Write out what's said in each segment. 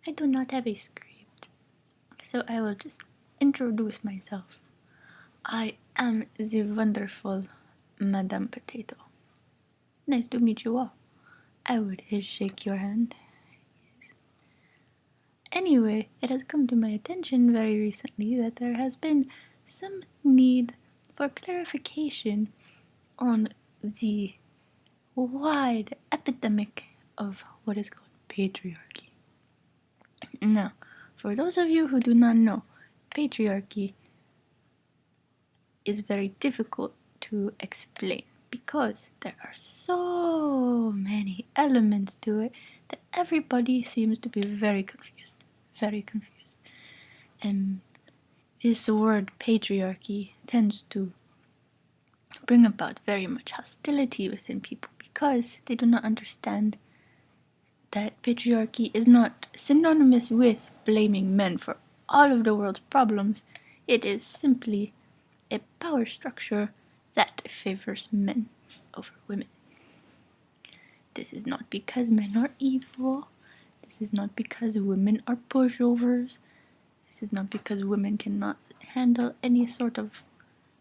I do not have a script, so I will just introduce myself. I am the wonderful Madame Potato. Nice to meet you all. I would shake your hand. Yes. Anyway, it has come to my attention very recently that there has been some need for clarification on the wide epidemic of what is called patriarchy. Now, for those of you who do not know, patriarchy is very difficult to explain because there are so many elements to it that everybody seems to be very confused. Very confused. And this word patriarchy tends to bring about very much hostility within people because they do not understand that patriarchy is not synonymous with blaming men for all of the world's problems. It is simply a power structure that favors men over women. This is not because men are evil. This is not because women are pushovers. This is not because women cannot handle any sort of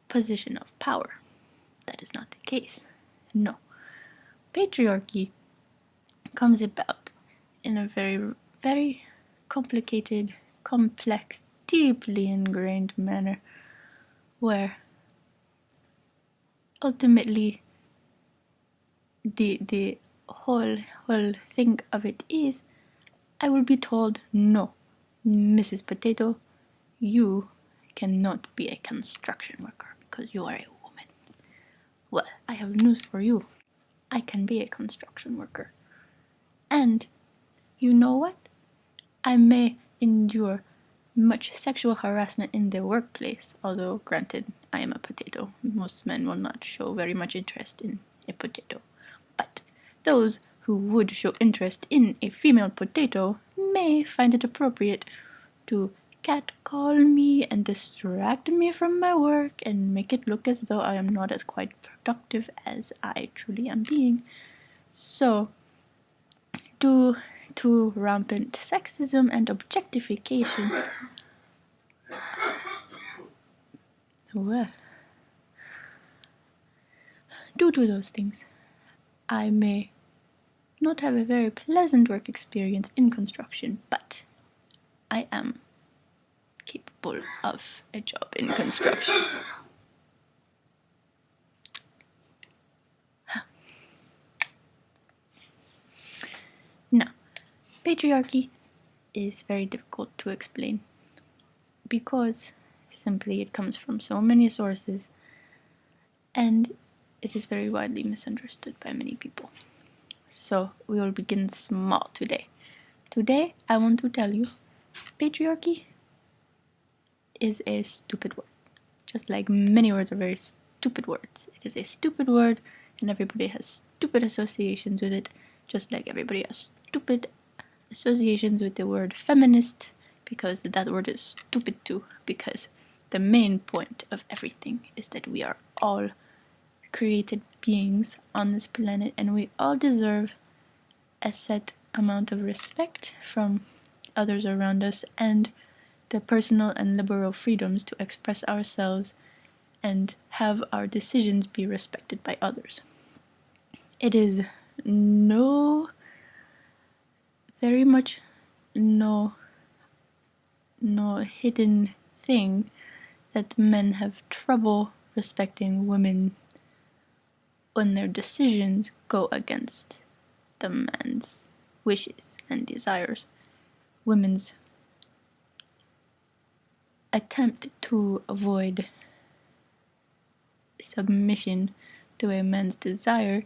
position of power. That is not the case. No. Patriarchy comes about in a very, very complicated, complex, deeply ingrained manner where ultimately the whole thing of it is I will be told, no, Mrs. Potato, you cannot be a construction worker because you are a woman. Well, I have news for you. I can be a construction worker. And you know what? I may endure much sexual harassment in the workplace, although granted, I am a potato. Most men will not show very much interest in a potato. But those who would show interest in a female potato may find it appropriate to catcall me and distract me from my work and make it look as though I am not as quite productive as I truly am being. So, due to rampant sexism and objectification, well, due to those things, I may not have a very pleasant work experience in construction, but I am capable of a job in construction. Now, patriarchy is very difficult to explain because simply it comes from so many sources and it is very widely misunderstood by many people. So we will begin small today. Today I want to tell you patriarchy is a stupid word. Just like many words are very stupid words. It is a stupid word and everybody has stupid associations with it, just like everybody has stupid associations with the word feminist, because that word is stupid too, because the main point of everything is that we are all created beings on this planet and we all deserve a set amount of respect from others around us and the personal and liberal freedoms to express ourselves and have our decisions be respected by others. It is very much no hidden thing that men have trouble respecting women when their decisions go against the man's wishes and desires. Women's attempt to avoid submission to a man's desire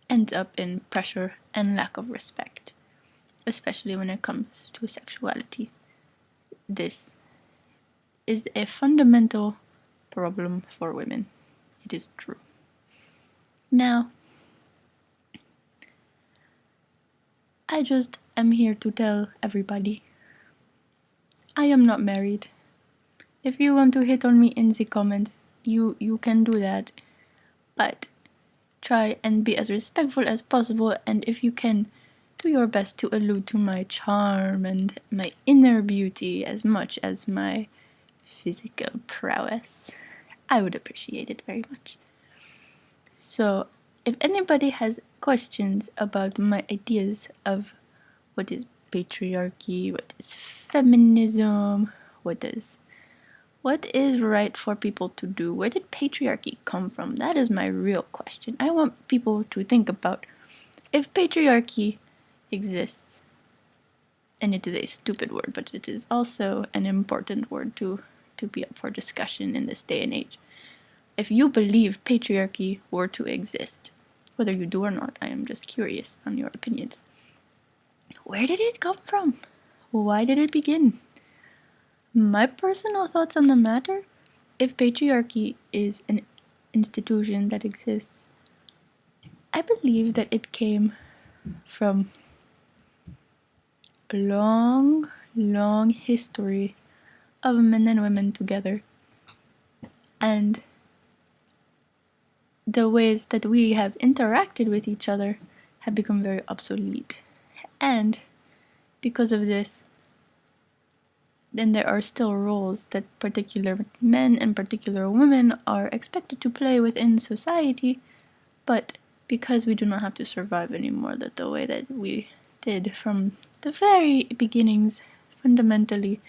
ends up in pressure and lack of respect, especially when it comes to sexuality. This is a fundamental problem for women. It is true. Now, I just am here to tell everybody I am not married. If you want to hit on me in the comments, you can do that. But try and be as respectful as possible, and if you can, do your best to allude to my charm and my inner beauty as much as my physical prowess. I would appreciate it very much. So, if anybody has questions about my ideas of what is patriarchy, what is feminism, what is right for people to do, where did patriarchy come from? That is my real question. I want people to think about if patriarchy exists, and it is a stupid word, but it is also an important word to be up for discussion in this day and age. If you believe patriarchy were to exist, whether you do or not, I am just curious on your opinions. Where did it come from? Why did it begin? My personal thoughts on the matter, if patriarchy is an institution that exists, I believe that it came from a long, long history of men and women together, and the ways that we have interacted with each other have become very obsolete. And because of this, then there are still roles that particular men and particular women are expected to play within society, but because we do not have to survive anymore the way that we did from the very beginnings, fundamentally,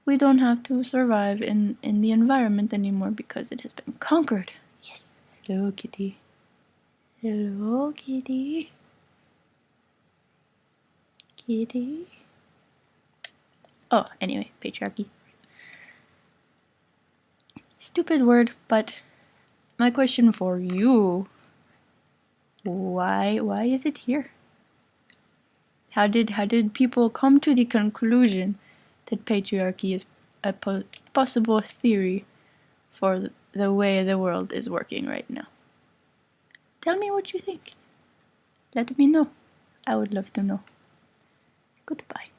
we don't have to survive in the environment anymore because it has been conquered. Yes. Hello, kitty. Hello, kitty. Kitty. Oh, anyway, patriarchy. Stupid word, but my question for you, why is it here? How did people come to the conclusion that patriarchy is a possible theory for the way the world is working right now? Tell me what you think. Let me know. I would love to know. Goodbye.